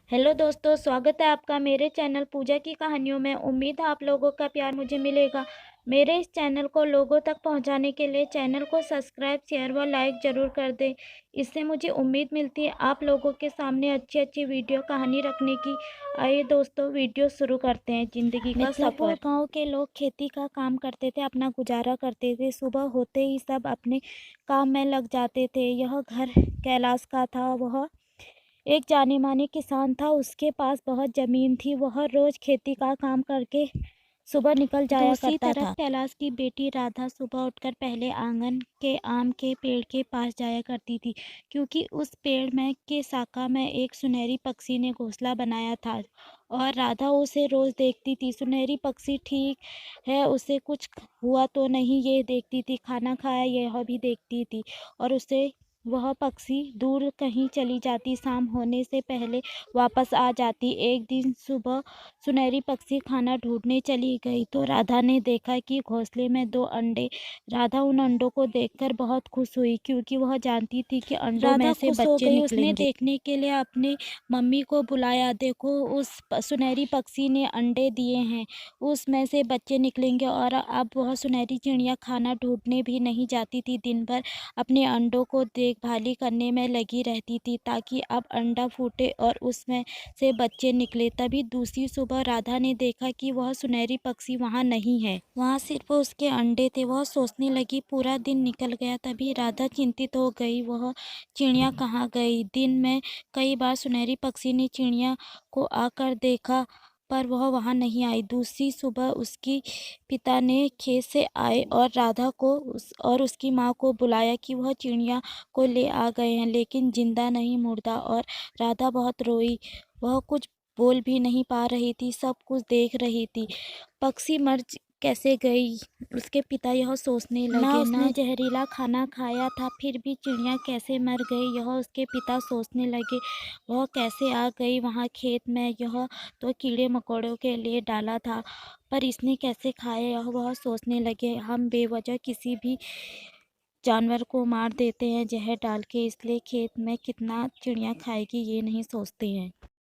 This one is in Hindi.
हेलो दोस्तों, स्वागत है आपका मेरे चैनल पूजा की कहानियों में। उम्मीद है आप लोगों का प्यार मुझे मिलेगा। मेरे इस चैनल को लोगों तक पहुंचाने के लिए चैनल को सब्सक्राइब, शेयर व लाइक ज़रूर कर दें। इससे मुझे उम्मीद मिलती है आप लोगों के सामने अच्छी अच्छी वीडियो कहानी रखने की। आइए दोस्तों, वीडियो शुरू करते हैं। ज़िंदगी का सफ़र। गाँव के लोग खेती का काम करते थे, अपना गुजारा करते थे। सुबह होते ही सब अपने काम में लग जाते थे। यह घर कैलाश का था। वह एक जाने-माने किसान था। उसके पास बहुत ज़मीन थी। वह रोज़ खेती का काम करके सुबह निकल जाया करता था। दूसरी तरफ कैलाश की बेटी राधा सुबह उठकर पहले आंगन के आम के पेड़ के पास जाया करती थी, क्योंकि उस पेड़ में के शाखा में एक सुनहरी पक्षी ने घोंसला बनाया था और राधा उसे रोज़ देखती थी। सुनहरी पक्षी ठीक है, उसे कुछ हुआ तो नहीं ये देखती थी, खाना खाया यह भी देखती थी, और उसे वह पक्षी दूर कहीं चली जाती, शाम होने से पहले वापस आ जाती। एक दिन सुबह सुनहरी पक्षी खाना ढूंढने चली गई तो राधा ने देखा कि घोंसले में 2 अंडे। राधा उन अंडों को देखकर बहुत खुश हुई, क्योंकि वह जानती थी कि अंडों में से बच्चे निकलेंगे। उसने देखने के लिए अपनी मम्मी को बुलाया। देखो, उस सुनहरी पक्षी ने अंडे दिए हैं, उसमें से बच्चे निकलेंगे। और अब वह सुनहरी चिड़िया खाना ढूंढने भी नहीं जाती थी। दिन भर अपने अंडों को देखभाली करने में लगी रहती थी, ताकि अब अंडा फूटे और उसमें से बच्चे निकले। तभी दूसरी सुबह राधा ने देखा कि वह सुनहरी पक्षी वहाँ नहीं है, वहाँ सिर्फ उसके अंडे थे। वह सोचने लगी, पूरा दिन निकल गया। तभी राधा चिंतित हो गई, वह चिड़िया कहाँ गई। दिन में कई बार सुनहरी पक्षी ने चिड़िया को आकर देखा, पर वह वहाँ नहीं आई। दूसरी सुबह उसकी पिता ने खेत से आए और राधा को और उसकी माँ को बुलाया कि वह चिड़िया को ले आ गए हैं, लेकिन जिंदा नहीं, मुर्दा। और राधा बहुत रोई। वह कुछ बोल भी नहीं पा रही थी, सब कुछ देख रही थी। पक्षी कैसे गई, उसके पिता यह सोचने लगे। ना उसने जहरीला खाना खाया था, फिर भी चिड़िया कैसे मर गई, यह उसके पिता सोचने लगे। वह कैसे आ गई वहाँ खेत में, यह तो कीड़े मकोड़ों के लिए डाला था, पर इसने कैसे खाया, यह वह सोचने लगे। हम बेवजह किसी भी जानवर को मार देते हैं जहर डाल के, इसलिए खेत में कितना चिड़िया खाएगी ये नहीं सोचते हैं।